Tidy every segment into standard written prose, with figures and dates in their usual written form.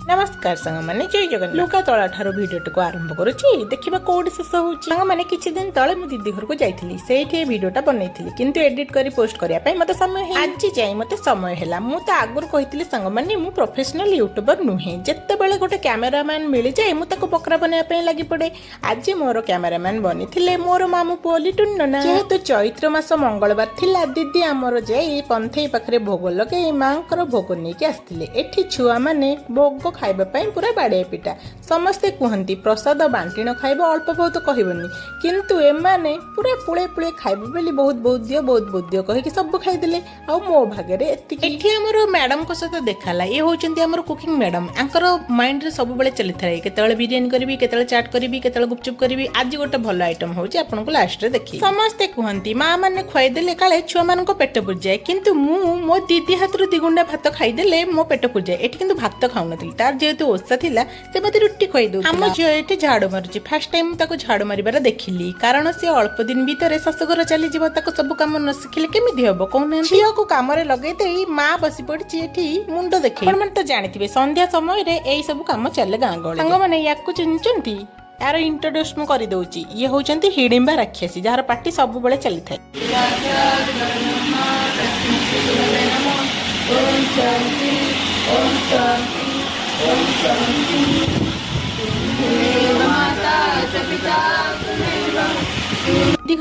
नमस्कार सांग मैंने जय जगन्नाथ लुका तला ठार भिडियो को आरंभ करुच्ची देखा कौट शेष हो सांग मैंने किछि दिन तले मु दीदी घर को जाइथिली सेठी भिडियोटा बनैथिली किंतु एडिट करी पोस्ट करिया पई मते समय है आज जाई मते समय हैला मु त आगुर कहितली सांग माने मु प्रोफेशनल यूट्यूबर नुहे जत्ते बेले गोटे कैमरामैन मिल जाए मु ताको पकड़ा बनाया पई लागि पड़े आज मोर कैमरामैन बनिथिले मोर मामू पोली टुन्नना जेहेतु चैत्र मास मंगलवार थिला दीदी हमर जाई पंथई पाखरे भोग लगे मांकर भोग नै के आस्थिले एठी छुआ माने भोग खाइबा पई पूरा बाड़े पिटा समस्ते कहती प्रसाद बांटी न खाइब अल्प बहुत कहबनी किंतु एमाने पूरा पुळे पुळे खाइब बोली बहुत बहुत दियो कहि कि सब खाइदेले आ मो भागरे एठी हमर मैडम को सहित देखाला ये होचंती हमर कुकिंग मैडम आंकर माइंड रे सब बेले चली थाए केतले बिरयानी करबी केतले चाट करबी केतले गुपचुप करबी आज गोटे भलो आइटम होची आपन को लास्ट रे देखि समस्ते कहती मां माने खुआई देले काले छुआ मान को पेट पुर जाए किंतु मो दीदी हाथ दी गुंडा भात खाइदेले मो पेट पुर जाए एठी किंतु भात खाउ नथि तार जेहेतु ओषा थिला से मते रुट्टी खुआई दउ हम झियो एठी झाड़ू मारुची फर्स्ट टाइम ताको झाड़ू मारिबार देखिली कारण से अल्प दिन भीतर ससुगर चली जीव ताको सब काम न सिखिले केमिति हबो कोन झियो को काम रे लगै देई मां बसी पड़ची एठी मुंडो देखै अपन मन तो जानिथिबे संध्या समय रे एई सब काम चले गां गळे संग माने याकु चिन्चंती यार इंट्रोड्यूस मु करि दउची ये होचंती हिडिंबा राक्षसी जार पार्टी सब बेले चली थाए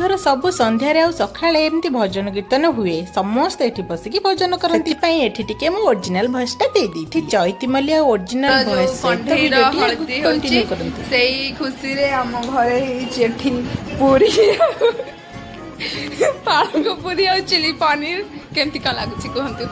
घर सब संध्यारे आ सकाळे एमती भजन कीर्तन हुए समस्त एठी बसिकी भजन करंती पई एठी टिके मो ओरिजिनल भॉइस टा दे दी थी चैती मलिया ओरिजिनल भॉइस कंटिन्यू करंती सेई खुशी रे हम घरे चेठी पूरी पालक पूरी और चिली पनीर केमती का लागुची कहंतु